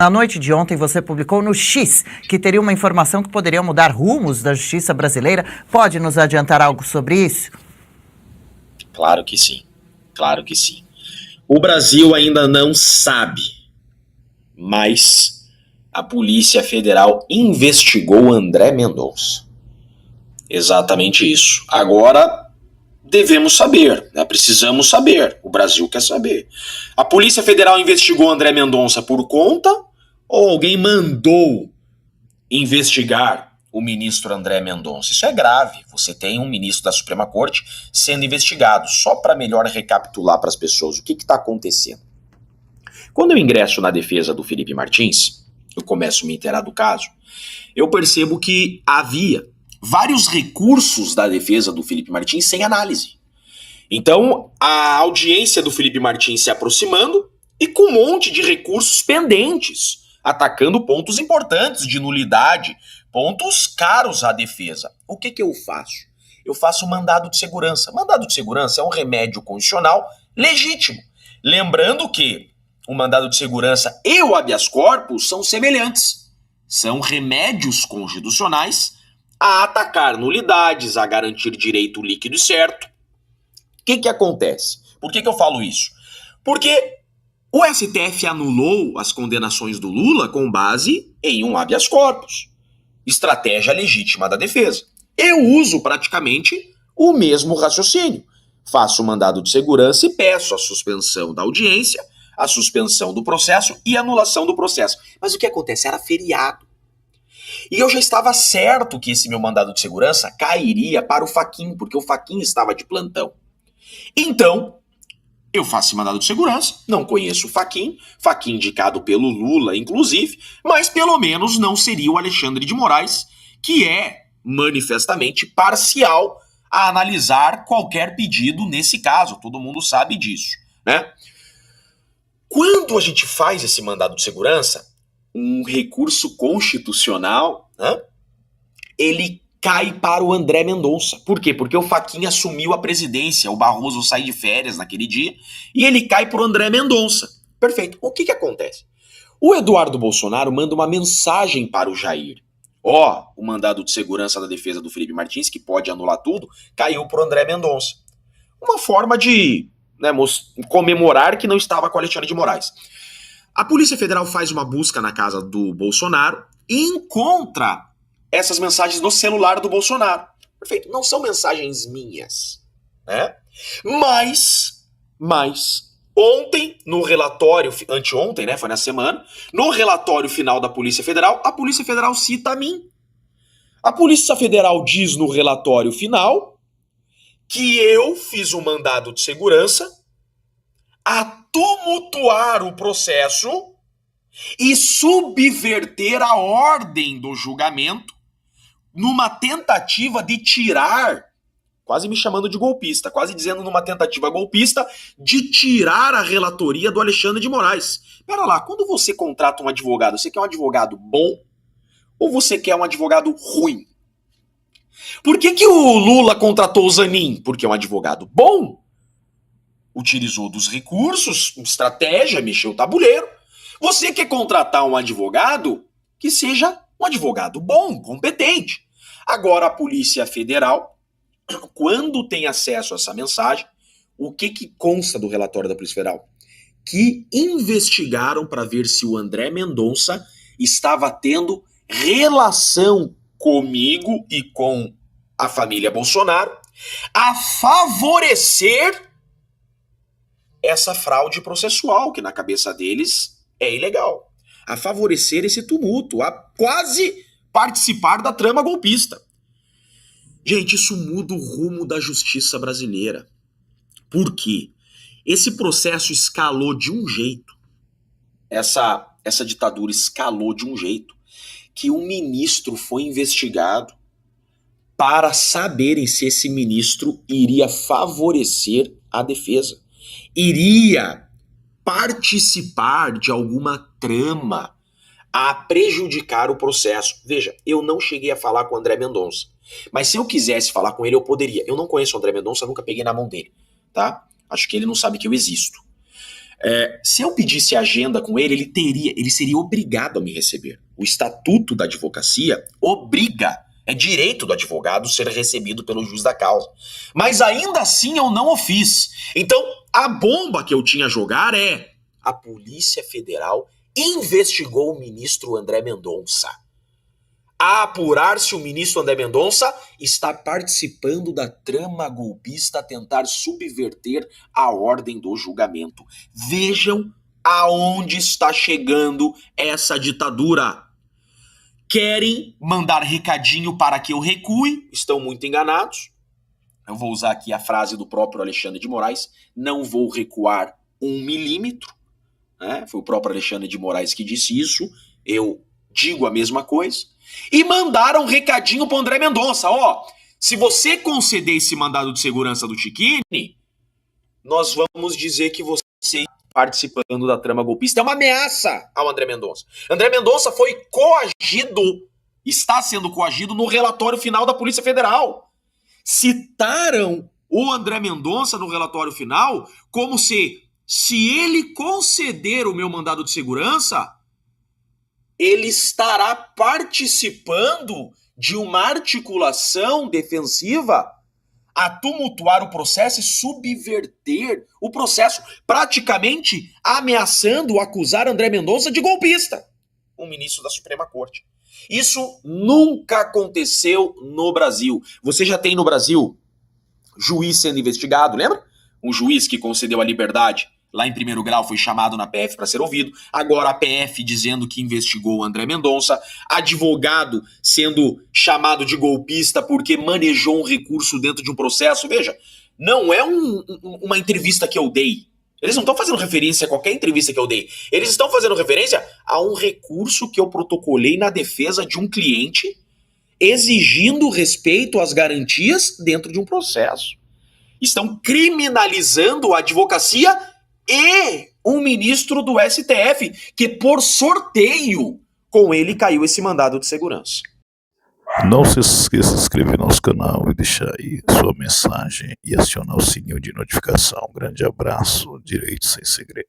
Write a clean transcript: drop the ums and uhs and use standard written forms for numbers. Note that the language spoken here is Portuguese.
Na noite de ontem, você publicou no X que teria uma informação que poderia mudar rumos da justiça brasileira. Pode nos adiantar algo sobre isso? Claro que sim. Claro que sim. O Brasil ainda não sabe, mas a Polícia Federal investigou André Mendonça. Exatamente isso. Agora devemos saber, né? Precisamos saber. O Brasil quer saber. A Polícia Federal investigou André Mendonça por conta ou alguém mandou investigar o ministro André Mendonça? Isso é grave. Você tem um ministro da Suprema Corte sendo investigado. Só para melhor recapitular para as pessoas o que está acontecendo. Quando eu ingresso na defesa do Felipe Martins, eu começo a me inteirar do caso, eu percebo que havia vários recursos da defesa do Felipe Martins sem análise. Então, a audiência do Felipe Martins se aproximando e com um monte de recursos pendentes, atacando pontos importantes de nulidade, pontos caros à defesa. O que eu faço? Eu faço mandado de segurança. Mandado de segurança é um remédio constitucional legítimo. Lembrando que o mandado de segurança e o habeas corpus são semelhantes. São remédios constitucionais a atacar nulidades, a garantir direito líquido e certo. O que acontece? Por que eu falo isso? Porque o STF anulou as condenações do Lula com base em um habeas corpus. Estratégia legítima da defesa. Eu uso praticamente o mesmo raciocínio. Faço o mandado de segurança e peço a suspensão da audiência, a suspensão do processo e a anulação do processo. Mas o que acontece? Era feriado. E eu já estava certo que esse meu mandado de segurança cairia para o Fachin, porque o Fachin estava de plantão. Então, eu faço esse mandado de segurança, não conheço o Fachin indicado pelo Lula, inclusive, mas pelo menos não seria o Alexandre de Moraes, que é manifestamente parcial a analisar qualquer pedido nesse caso, todo mundo sabe disso, né? Quando a gente faz esse mandado de segurança, um recurso constitucional, né, ele cai para o André Mendonça. Por quê? Porque o Fachin assumiu a presidência, o Barroso sai de férias naquele dia, e ele cai para o André Mendonça. Perfeito. O que acontece? O Eduardo Bolsonaro manda uma mensagem para o Jair. O mandado de segurança da defesa do Felipe Martins, que pode anular tudo, caiu para o André Mendonça. Uma forma de comemorar que não estava com o Alexandre de Moraes. A Polícia Federal faz uma busca na casa do Bolsonaro e encontra essas mensagens no celular do Bolsonaro. Perfeito. Não são mensagens minhas, né? Mas, ontem, no relatório, anteontem, né? Foi na semana, no relatório final da Polícia Federal, a Polícia Federal cita a mim. A Polícia Federal diz no relatório final que eu fiz um mandado de segurança a tumultuar o processo e subverter a ordem do julgamento numa tentativa de tirar, quase me chamando de golpista, quase dizendo numa tentativa golpista de tirar a relatoria do Alexandre de Moraes. Pera lá, quando você contrata um advogado, você quer um advogado bom ou você quer um advogado ruim? Por que o Lula contratou o Zanin? Porque é um advogado bom, utilizou dos recursos, estratégia, mexeu o tabuleiro. Você quer contratar um advogado que seja um advogado bom, competente. Agora a Polícia Federal, quando tem acesso a essa mensagem, o que consta do relatório da Polícia Federal? Que investigaram para ver se o André Mendonça estava tendo relação comigo e com a família Bolsonaro a favorecer essa fraude processual, que na cabeça deles é ilegal. A favorecer esse tumulto, a quase participar da trama golpista. Gente, isso muda o rumo da justiça brasileira. Por quê? Esse processo escalou de um jeito, essa ditadura escalou de um jeito, que um ministro foi investigado para saberem se esse ministro iria favorecer a defesa, iria participar de alguma trama a prejudicar o processo. Veja, eu não cheguei a falar com o André Mendonça, mas se eu quisesse falar com ele, eu poderia. Eu não conheço o André Mendonça, nunca peguei na mão dele, tá? Acho que ele não sabe que eu existo. Se eu pedisse agenda com ele, ele seria obrigado a me receber. O Estatuto da Advocacia obriga, é direito do advogado ser recebido pelo juiz da causa. Mas ainda assim eu não o fiz. Então, a bomba que eu tinha a jogar é: a Polícia Federal investigou o ministro André Mendonça. A apurar se o ministro André Mendonça está participando da trama golpista a tentar subverter a ordem do julgamento. Vejam aonde está chegando essa ditadura. Querem mandar recadinho para que eu recue, estão muito enganados. Eu vou usar aqui a frase do próprio Alexandre de Moraes: não vou recuar 1 milímetro. Foi o próprio Alexandre de Moraes que disse isso, eu digo a mesma coisa. E mandaram um recadinho para o André Mendonça: se você conceder esse mandado de segurança do Chiquini, nós vamos dizer que você está participando da trama golpista. É uma ameaça ao André Mendonça. André Mendonça foi coagido, está sendo coagido no relatório final da Polícia Federal. Citaram o André Mendonça no relatório final como se ele conceder o meu mandado de segurança, ele estará participando de uma articulação defensiva a tumultuar o processo e subverter o processo, praticamente ameaçando acusar André Mendonça de golpista, um ministro da Suprema Corte. Isso nunca aconteceu no Brasil. Você já tem no Brasil juiz sendo investigado, lembra? Um juiz que concedeu a liberdade lá em primeiro grau foi chamado na PF para ser ouvido. Agora a PF dizendo que investigou o André Mendonça. Advogado sendo chamado de golpista porque manejou um recurso dentro de um processo. Veja, não é uma entrevista que eu dei. Eles não estão fazendo referência a qualquer entrevista que eu dei. Eles estão fazendo referência a um recurso que eu protocolei na defesa de um cliente, exigindo respeito às garantias dentro de um processo. Estão criminalizando a advocacia e um ministro do STF, que por sorteio, com ele caiu esse mandado de segurança. Não se esqueça de se inscrever no nosso canal e deixar aí sua mensagem e acionar o sininho de notificação. Um grande abraço, Direito Sem Segredo.